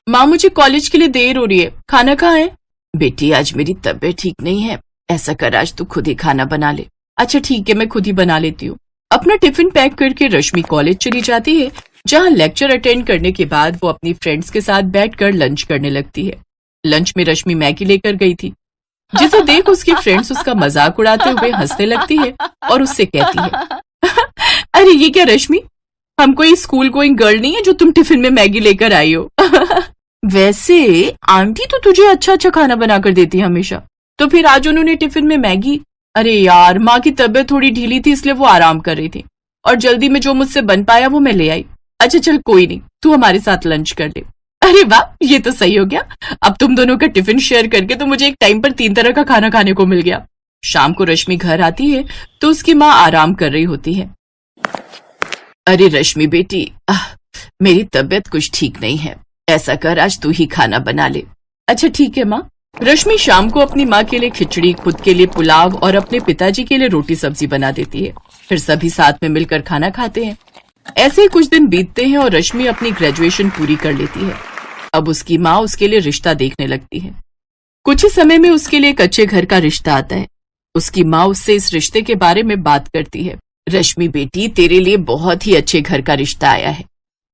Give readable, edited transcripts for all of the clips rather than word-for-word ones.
माँ मुझे कॉलेज के लिए देर हो रही है, खाना कहाँ है? बेटी आज मेरी तबीयत ठीक नहीं है, ऐसा कर आज तू खुद ही खाना बना ले। अच्छा ठीक है, मैं खुद ही बना लेती हूँ। अपना टिफिन पैक करके रश्मि कॉलेज चली जाती है, जहाँ लेक्चर अटेंड करने के बाद वो अपनी फ्रेंड्स के साथ बैठकर लंच करने लगती है। लंच में रश्मि मैगी लेकर गई थी, जिसे देख उसकी फ्रेंड्स उसका मजाक उड़ाते हुए हंसने लगती है और उससे कहती है अरे ये क्या रश्मि, हम कोई स्कूल गोइंग गर्ल नहीं है जो तुम टिफिन में मैगी लेकर आई हो। वैसे आंटी तो तुझे अच्छा अच्छा खाना बनाकर देती है हमेशा, तो फिर आज उन्होंने टिफिन में मैगी? अरे यार माँ की तबीयत थोड़ी ढीली थी इसलिए वो आराम कर रही थी और जल्दी में जो मुझसे बन पाया वो मैं ले आई। अच्छा चल कोई नहीं, तू हमारे साथ लंच कर ले। अरे वाह ये तो सही हो गया, अब तुम दोनों का टिफिन शेयर करके तो मुझे एक टाइम पर 3 तरह का खाना खाने को मिल गया। शाम को रश्मि घर आती है तो उसकी माँ आराम कर रही होती है। अरे रश्मि बेटी, मेरी तबीयत कुछ ठीक नहीं है, ऐसा कर आज तू ही खाना बना ले। अच्छा ठीक है माँ। रश्मि शाम को अपनी माँ के लिए खिचड़ी, खुद के लिए पुलाव और अपने पिताजी के लिए रोटी सब्जी बना देती है। फिर सभी साथ में मिलकर खाना खाते हैं। ऐसे ही कुछ दिन बीतते हैं और रश्मि अपनी ग्रेजुएशन पूरी कर लेती है। अब उसकी माँ उसके लिए रिश्ता देखने लगती है। कुछ ही समय में उसके लिए एक अच्छे घर का रिश्ता आता है। उसकी माँ उससे इस रिश्ते के बारे में बात करती है। रश्मि बेटी, तेरे लिए बहुत ही अच्छे घर का रिश्ता आया है।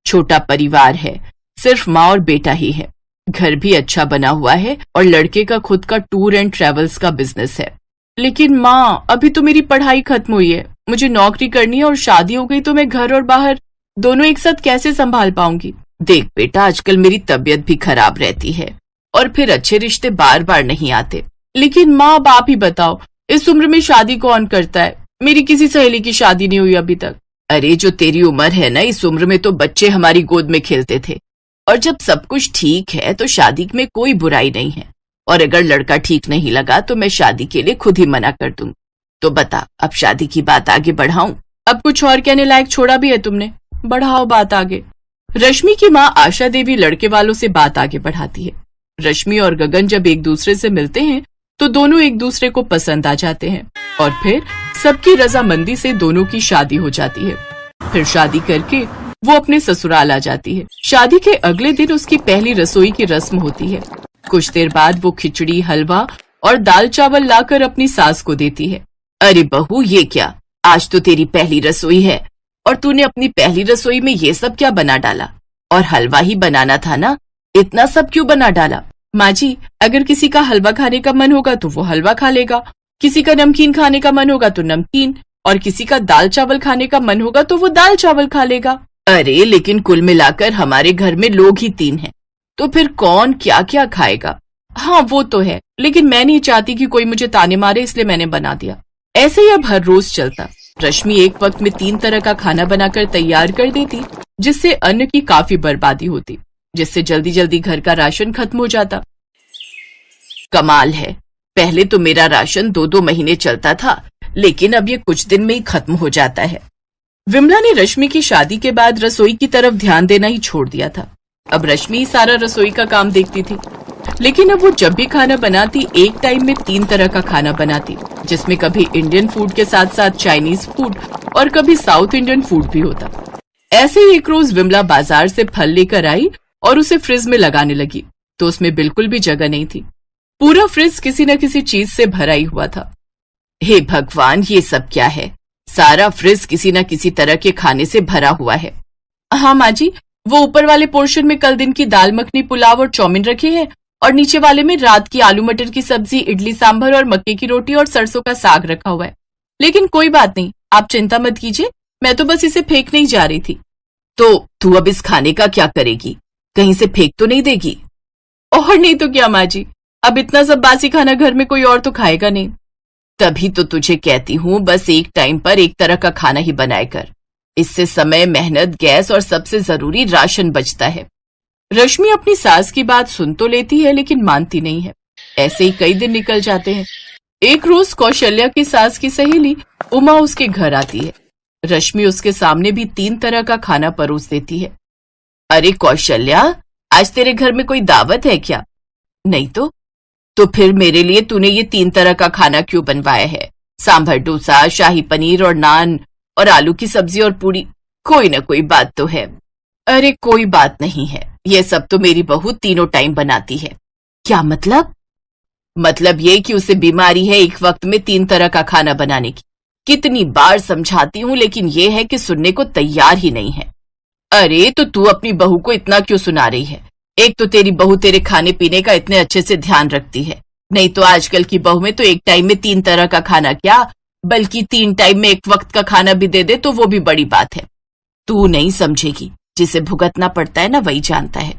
छोटा परिवार है, सिर्फ माँ और बेटा ही है। घर भी अच्छा बना हुआ है और लड़के का खुद का टूर एंड ट्रेवल्स का बिजनेस है। लेकिन माँ अभी तो मेरी पढ़ाई खत्म हुई है, मुझे नौकरी करनी है और शादी हो गई तो मैं घर और बाहर दोनों एक साथ कैसे संभाल पाऊंगी? देख बेटा, आजकल मेरी तबीयत भी खराब रहती है और फिर अच्छे रिश्ते बार बार नहीं आते। लेकिन माँ अब आप ही बताओ, इस उम्र में शादी कौन करता है? मेरी किसी सहेली की शादी नहीं हुई अभी तक। अरे जो तेरी उम्र है ना, इस उम्र में तो बच्चे हमारी गोद में खेलते थे और जब सब कुछ ठीक है तो शादी में कोई बुराई नहीं है। और अगर लड़का ठीक नहीं लगा तो मैं शादी के लिए खुद ही मना कर दूंगी। तो बता, अब शादी की बात आगे बढ़ाऊं? अब कुछ और कहने लायक छोड़ा भी है तुमने, बढ़ाओ बात आगे। रश्मि की माँ आशा देवी लड़के वालों से बात आगे बढ़ाती है। रश्मि और गगन जब एक दूसरे से मिलते हैं तो दोनों एक दूसरे को पसंद आ जाते हैं और फिर सबकी रजामंदी से दोनों की शादी हो जाती है। फिर शादी करके वो अपने ससुराल आ जाती है। शादी के अगले दिन उसकी पहली रसोई की रस्म होती है। कुछ देर बाद वो खिचड़ी, हलवा और दाल चावल लाकर अपनी सास को देती है। अरे बहू, ये क्या, आज तो तेरी पहली रसोई है और तूने अपनी पहली रसोई में ये सब क्या बना डाला? और हलवा ही बनाना था ना, इतना सब क्यों बना डाला? माँ जी, अगर किसी का हलवा खाने का मन होगा तो वो हलवा खा लेगा, किसी का नमकीन खाने का मन होगा तो नमकीन, और किसी का दाल चावल खाने का मन होगा तो वो दाल चावल खा लेगा। अरे लेकिन कुल मिलाकर हमारे घर में लोग ही 3 हैं, तो फिर कौन क्या क्या खाएगा? हाँ वो तो है, लेकिन मैं नहीं चाहती कि कोई मुझे ताने मारे, इसलिए मैंने बना दिया। ऐसे ही अब हर रोज चलता। रश्मि एक वक्त में 3 तरह का खाना बनाकर तैयार कर देती, जिससे अन्न की काफी बर्बादी होती, जिससे जल्दी जल्दी घर का राशन खत्म हो जाता। कमाल है, पहले तो मेरा राशन 2-2 महीने चलता था, लेकिन अब ये कुछ दिन में ही खत्म हो जाता है। विमला ने रश्मि की शादी के बाद रसोई की तरफ ध्यान देना ही छोड़ दिया था। अब रश्मि ही सारा रसोई का काम देखती थी। लेकिन अब वो जब भी खाना बनाती, एक टाइम में 3 तरह का खाना बनाती, जिसमें कभी इंडियन फूड के साथ साथ चाइनीज फूड और कभी साउथ इंडियन फूड भी होता। ऐसे ही एक रोज विमला बाजार से फल लेकर आई और उसे फ्रिज में लगाने लगी, तो उसमें बिल्कुल भी जगह नहीं थी। पूरा फ्रिज किसी न किसी चीज से भरा ही हुआ था। हे भगवान, ये सब क्या है? सारा फ्रिज किसी न किसी तरह के खाने से भरा हुआ है। हाँ माँ जी, वो ऊपर वाले पोर्शन में कल दिन की दाल मखनी, पुलाव और चाउमीन रखे हैं और नीचे वाले में रात की आलू मटर की सब्जी, इडली सांभर और मक्के की रोटी और सरसों का साग रखा हुआ है। लेकिन कोई बात नहीं, आप चिंता मत कीजिए, मैं तो बस इसे फेंकने ही जा रही थी। तो तू अब इस खाने का क्या करेगी? कहीं से फेंक तो नहीं देगी? और नहीं तो क्या माँ जी, अब इतना सब बासी खाना घर में कोई और तो खाएगा नहीं। तभी तो तुझे कहती हूँ, बस एक टाइम पर एक तरह का खाना ही बनाया कर। इससे समय, मेहनत, गैस और सबसे जरूरी राशन बचता है। रश्मि अपनी सास की बात सुन तो लेती है लेकिन मानती नहीं है। ऐसे ही कई दिन निकल जाते हैं। एक रोज कौशल्या की सास की सहेली उमा उसके घर आती है। रश्मि उसके सामने भी 3 तरह का खाना परोस देती है। अरे कौशल्या, आज तेरे घर में कोई दावत है क्या? नहीं तो फिर मेरे लिए तूने ये 3 तरह का खाना क्यों बनवाया है? सांभर डोसा, शाही पनीर और नान और आलू की सब्जी और पूरी, कोई ना कोई बात तो है। अरे कोई बात नहीं है, ये सब तो मेरी बहू तीनों टाइम बनाती है। क्या मतलब? मतलब ये कि उसे बीमारी है एक वक्त में 3 तरह का खाना बनाने की। कितनी बार समझाती हूँ लेकिन ये है कि सुनने को तैयार ही नहीं है। अरे तो तू अपनी बहू को इतना क्यों सुना रही है? एक तो तेरी बहू तेरे खाने पीने का इतने अच्छे से ध्यान रखती है, नहीं तो आजकल की बहू में तो एक टाइम में 3 तरह का खाना क्या, बल्कि 3 टाइम में एक वक्त का खाना भी दे दे तो वो भी बड़ी बात है। तू नहीं समझेगी, जिसे भुगतना पड़ता है ना वही जानता है।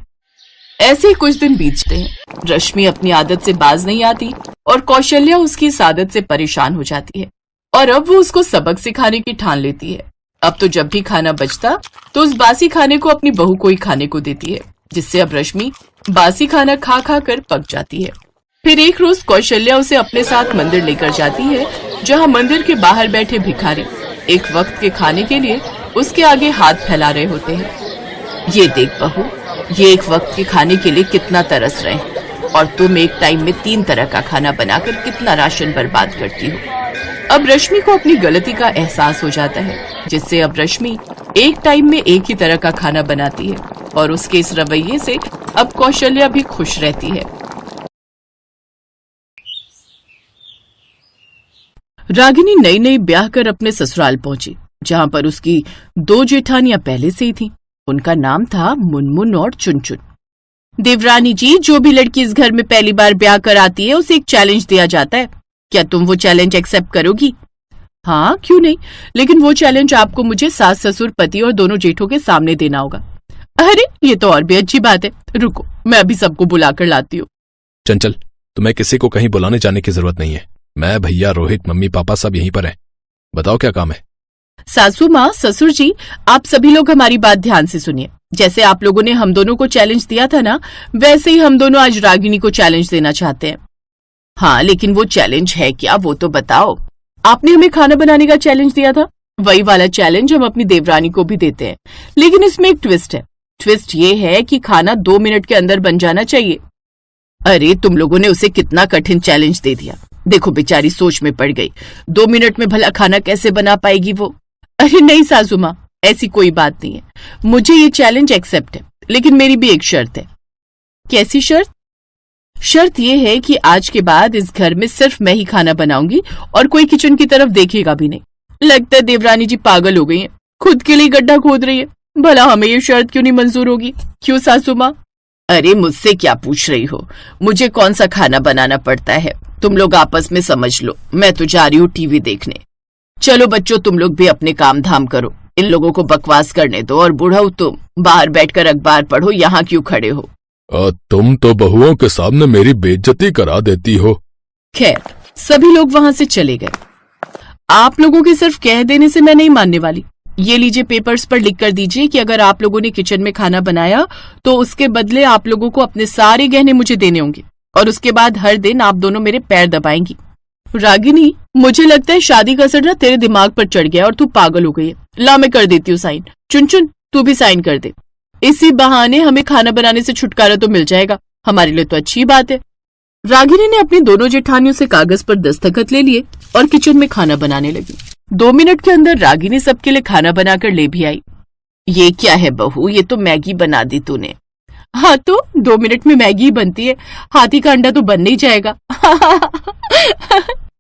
ऐसे ही कुछ दिन बीतते हैं। रश्मि अपनी आदत से बाज नहीं आती और कौशल्या उसकी इस आदत से परेशान हो जाती है और अब वो उसको सबक सिखाने की ठान लेती है। अब तो जब भी खाना बचता तो उस बासी खाने को अपनी बहू को ही खाने को देती है, जिससे अब रश्मि बासी खाना खा खा कर पक जाती है। फिर एक रोज कौशल्या उसे अपने साथ मंदिर लेकर जाती है, जहाँ मंदिर के बाहर बैठे भिखारी एक वक्त के खाने के लिए उसके आगे हाथ फैला रहे होते हैं। ये देख बहू, ये एक वक्त के खाने के लिए कितना तरस रहे हैं और तुम एक टाइम में 3 तरह का खाना बनाकर कितना राशन बर्बाद करती हो। अब रश्मि को अपनी गलती का एहसास हो जाता है, जिससे अब रश्मि एक टाइम में एक ही तरह का खाना बनाती है और उसके इस रवैये से अब कौशल्या भी खुश रहती है। रागिनी नई नई ब्याह कर अपने ससुराल पहुंची, जहां पर उसकी 2 जेठानियां पहले से ही थीं। उनका नाम था मुनमुन और चुनचुन। देवरानी जी, जो भी लड़की इस घर में पहली बार ब्याह कर आती है उसे एक चैलेंज दिया जाता है। क्या तुम वो चैलेंज एक्सेप्ट करोगी? हाँ, क्यों नहीं, लेकिन वो चैलेंज आपको मुझे सास ससुर पति और दोनों जेठों के सामने देना होगा। अरे ये तो और भी अच्छी बात है, रुको मैं अभी सबको बुलाकर लाती हूँ। चंचल, तुम्हें किसी को कहीं बुलाने जाने की जरूरत नहीं है। मैं, भैया, रोहित, मम्मी पापा सब यहीं पर हैं। बताओ क्या काम है? सासू माँ, ससुर जी, आप सभी लोग हमारी बात ध्यान से सुनिए। जैसे आप लोगों ने हम दोनों को चैलेंज दिया था ना, वैसे ही हम दोनों आज रागिनी को चैलेंज देना चाहते हैं। हाँ, लेकिन वो चैलेंज है क्या वो तो बताओ। आपने हमें खाना बनाने का चैलेंज दिया था, वही वाला चैलेंज हम अपनी देवरानी को भी देते हैं, लेकिन इसमें एक ट्विस्ट है। ट्विस्ट ये है कि खाना 2 मिनट के अंदर बन जाना चाहिए। अरे तुम लोगों ने उसे कितना कठिन चैलेंज दे दिया। देखो बेचारी सोच में पड़ गई, 2 मिनट में भला खाना कैसे बना पाएगी वो। अरे नहीं सासू माँ, ऐसी कोई बात नहीं है, मुझे ये चैलेंज एक्सेप्ट है, लेकिन मेरी भी एक शर्त है। कैसी शर्त? शर्त ये है कि आज के बाद इस घर में सिर्फ मैं ही खाना बनाऊंगी और कोई किचन की तरफ देखेगा भी नहीं। लगता है देवरानी जी पागल हो गई हैं, खुद के लिए गड्ढा खोद रही है। भला हमें ये शर्त क्यों नहीं मंजूर होगी? क्यों सासू माँ? अरे मुझसे क्या पूछ रही हो, मुझे कौन सा खाना बनाना पड़ता है, तुम लोग आपस में समझ लो। मैं तो जा रही हूँ टीवी देखने। चलो बच्चों, तुम लोग भी अपने काम धाम करो, इन लोगों को बकवास करने दो। और बूढ़ाऊ तुम बाहर बैठकर अखबार पढ़ो, यहाँ क्यों खड़े हो? तुम तो बहुओं के सामने मेरी बेइज्जती करा देती हो। खैर, सभी लोग वहां से चले गए। आप लोगों के सिर्फ कह देने से मैं नहीं मानने वाली। ये लीजिए, पेपर्स पर लिख कर दीजिए कि अगर आप लोगों ने किचन में खाना बनाया तो उसके बदले आप लोगों को अपने सारे गहने मुझे देने होंगे और उसके बाद हर दिन आप दोनों मेरे पैर दबाएंगी। रागिनी, मुझे लगता है शादी का असर ना तेरे दिमाग पर चढ़ गया और तू पागल हो गई है। ला, मैं कर देती हूँ साइन। चुनचुन, तू भी साइन कर दे। इसी बहाने हमें खाना बनाने से छुटकारा तो मिल जाएगा, हमारे लिए तो अच्छी बात है। रागिनी ने अपनी दोनों जेठानियों से कागज पर दस्तखत ले लिए और किचन में खाना बनाने लगी। 2 मिनट के अंदर रागिनी सबके लिए खाना बनाकर ले भी आई। ये क्या है बहू, ये तो मैगी बना दी तूने। हाँ तो 2 मिनट में मैगी बनती है, हाथी का अंडा तो बन नहीं जाएगा।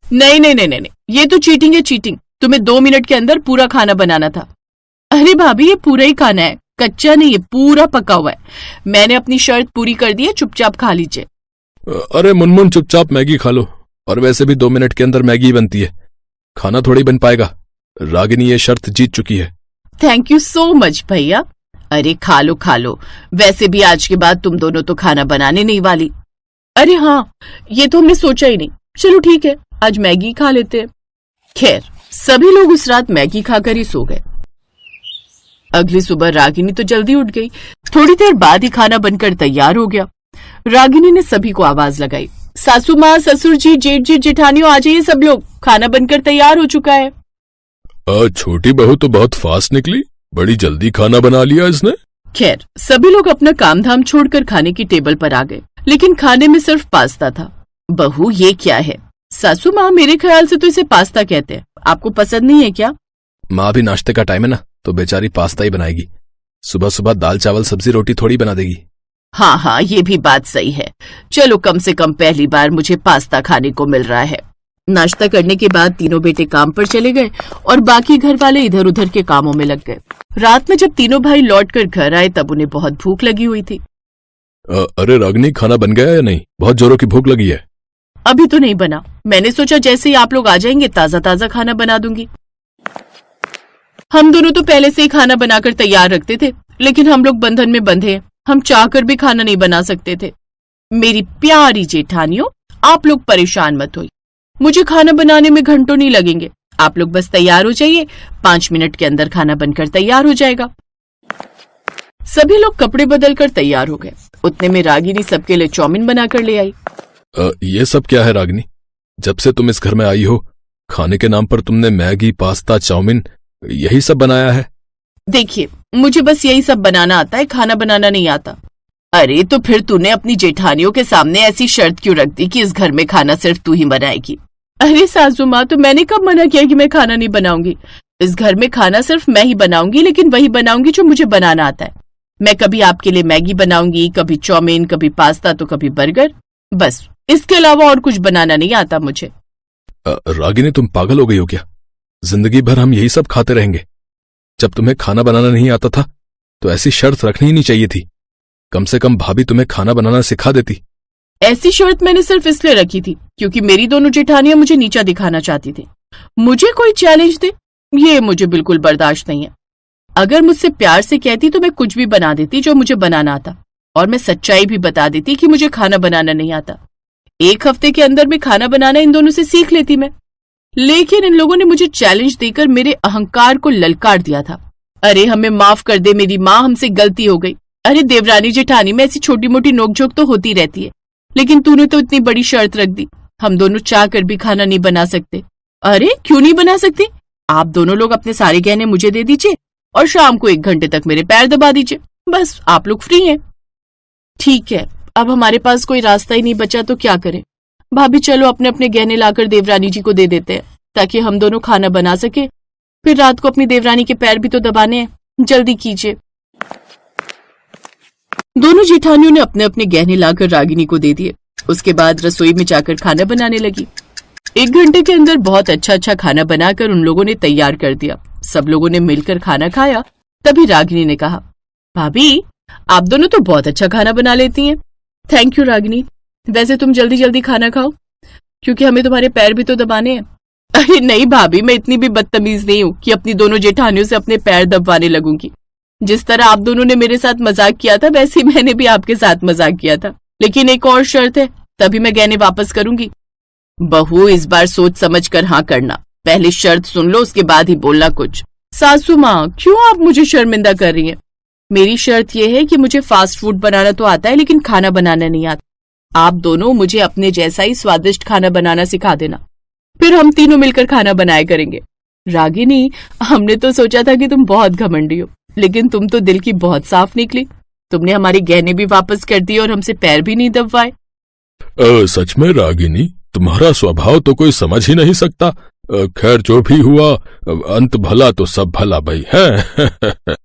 नहीं नहीं नहीं नहीं, ये तो चीटिंग है, चीटिंग। तुम्हें 2 मिनट के अंदर पूरा खाना बनाना था। अरे भाभी, ये पूरा ही खाना है, कच्चा नहीं है, पूरा पका हुआ है। मैंने अपनी शर्त पूरी कर दी है, चुपचाप खा लीजिए। अरे मुनमुन, चुपचाप मैगी खा लो। और वैसे भी 2 मिनट के अंदर मैगी बनती है, खाना थोड़ी बन पाएगा। रागिनी ये शर्त जीत चुकी है। थैंक यू सो मच भैया। अरे खा लो खा लो, वैसे भी आज के बाद तुम दोनों तो खाना बनाने नहीं वाली। अरे हाँ, ये तो हमने सोचा ही नहीं। चलो ठीक है, आज मैगी खा लेते हैं। खैर, सभी लोग उस रात मैगी खाकर ही सो गए। अगली सुबह रागिनी तो जल्दी उठ गई। थोड़ी देर बाद ही खाना बनकर तैयार हो गया। रागिनी ने सभी को आवाज लगाई, सासू माँ, ससुर जी, जेठ जी, जेठानियों, आ जाइए सब लोग, खाना बनकर तैयार हो चुका है। छोटी बहू तो बहुत फास्ट निकली, बड़ी जल्दी खाना बना लिया इसने। खैर, सभी लोग अपना काम धाम छोड़कर खाने की टेबल पर आ गए, लेकिन खाने में सिर्फ पास्ता था। बहू, ये क्या है? सासू माँ, मेरे ख्याल से तो इसे पास्ता कहते हैं, आपको पसंद नहीं है क्या? माँ, भी नाश्ते का टाइम है ना, तो बेचारी पास्ता ही बनाएगी। सुबह सुबह दाल चावल सब्जी रोटी थोड़ी बना देगी। हाँ हाँ, ये भी बात सही है। चलो, कम से कम पहली बार मुझे पास्ता खाने को मिल रहा है। नाश्ता करने के बाद तीनों बेटे काम पर चले गए और बाकी घर वाले इधर उधर के कामों में लग गए। रात में जब तीनों भाई लौटकर घर आए तब उन्हें बहुत भूख लगी हुई थी। अरे रागिनी, खाना बन गया या नहीं? बहुत जोरों की भूख लगी है। अभी तो नहीं बना। मैंने सोचा जैसे ही आप लोग आ जाएंगे ताजा ताजा खाना बना दूंगी। हम दोनों तो पहले से ही खाना बनाकर तैयार रखते थे, लेकिन हम लोग बंधन में बंधे हैं। हम चाहकर भी खाना नहीं बना सकते थे। मेरी प्यारी जेठानियों, आप लोग परेशान मत होइए। मुझे खाना बनाने में घंटों नहीं लगेंगे। आप लोग बस तैयार हो जाइए, 5 मिनट के अंदर खाना बनकर तैयार हो जाएगा। सभी लोग कपड़े बदलकर तैयार हो गए। उतने में रागिनी सबके लिए चाउमीन बनाकर ले आई। ये सब क्या है रागिनी? जब से तुम इस घर में आई हो, खाने के नाम पर तुमने मैगी, पास्ता, चाउमीन यही सब बनाया है? देखिए, मुझे बस यही सब बनाना आता है, खाना बनाना नहीं आता। अरे तो फिर तूने अपनी जेठानियों के सामने ऐसी शर्त क्यों रख दी कि इस घर में खाना सिर्फ तू ही बनाएगी? अरे सासू माँ, तो मैंने कब मना किया कि मैं खाना नहीं बनाऊंगी? इस घर में खाना सिर्फ मैं ही बनाऊंगी, लेकिन वही बनाऊंगी जो मुझे बनाना आता है। मैं कभी आपके लिए मैगी बनाऊंगी, कभी चाउमीन, कभी पास्ता, तो कभी बर्गर। बस इसके अलावा और कुछ बनाना नहीं आता मुझे। रागिनी, तुम पागल हो गई हो क्या? जिंदगी भर हम यही सब खाते रहेंगे? जब तुम्हें खाना बनाना नहीं आता था तो ऐसी शर्त रखनी ही नहीं चाहिए थी। कम से कम भाभी तुम्हें खाना बनाना सिखा देती। ऐसी शर्त मैंने सिर्फ इसलिए रखी थी क्योंकि मेरी दोनों जेठानियां मुझे नीचा दिखाना चाहती थी। मुझे कोई चैलेंज दे, ये मुझे बिल्कुल बर्दाश्त नहीं है। अगर मुझसे प्यार से कहती तो मैं कुछ भी बना देती जो मुझे बनाना आता, और मैं सच्चाई भी बता देती कि मुझे खाना बनाना नहीं आता। 1 हफ्ते के अंदर में खाना बनाना इन दोनों से सीख लेती मैं। लेकिन इन लोगों ने मुझे चैलेंज देकर मेरे अहंकार को ललकार दिया था। अरे हमें माफ कर दे मेरी माँ, हमसे गलती हो गई। अरे देवरानी जेठानी में ऐसी छोटी मोटी नोकझोंक तो होती रहती है, लेकिन तूने तो इतनी बड़ी शर्त रख दी। हम दोनों चाह कर भी खाना नहीं बना सकते। अरे क्यों नहीं बना सकते? आप दोनों लोग अपने सारे गहने मुझे दे दीजिए और शाम को 1 घंटे तक मेरे पैर दबा दीजिए। बस आप लोग फ्री हैं। ठीक है, अब हमारे पास कोई रास्ता ही नहीं बचा तो क्या करें? भाभी चलो अपने अपने गहने लाकर देवरानी जी को दे देते हैं ताकि हम दोनों खाना बना सके। फिर रात को अपनी देवरानी के पैर भी तो दबाने हैं। जल्दी कीजिए। दोनों जेठानियों ने अपने अपने गहने लाकर रागिनी को दे दिए। उसके बाद रसोई में जाकर खाना बनाने लगी। 1 घंटे के अंदर बहुत अच्छा खाना बनाकर उन लोगों ने तैयार कर दिया। सब लोगों ने मिलकर खाना खाया। तभी रागिनी ने कहा, भाभी आप दोनों तो बहुत अच्छा खाना बना लेती हैं। Thank you Ragini. वैसे तुम जल्दी जल्दी खाना खाओ क्योंकि हमें तुम्हारे पैर भी तो दबाने हैं। अरे नहीं भाभी, मैं इतनी भी बदतमीज नहीं हूँ कि अपनी दोनों जेठानियों से अपने पैर दबवाने लगूंगी। जिस तरह आप दोनों ने मेरे साथ मजाक किया था वैसे ही मैंने भी आपके साथ मजाक किया था। लेकिन एक और शर्त है, तभी मैं गहने वापस करूंगी। बहू इस बार सोच समझ कर हाँ करना। पहले शर्त सुन लो, उसके बाद ही बोलना कुछ। सासू माँ, क्यों आप मुझे शर्मिंदा कर रही हैं? मेरी शर्त यह है कि मुझे फास्ट फूड बनाना तो आता है लेकिन खाना बनाना नहीं आता। आप दोनों मुझे अपने जैसा ही स्वादिष्ट खाना बनाना सिखा देना, फिर हम तीनों मिलकर खाना बनाया करेंगे। रागिनी, हमने तो सोचा था कि तुम बहुत घमंडी हो, लेकिन तुम तो दिल की बहुत साफ निकली। तुमने हमारे गहने भी वापस कर दिए और हमसे पैर भी नहीं दबवाए। सच में रागिनी, तुम्हारा स्वभाव तो कोई समझ ही नहीं सकता। खैर जो भी हुआ, अंत भला तो सब भला भाई है।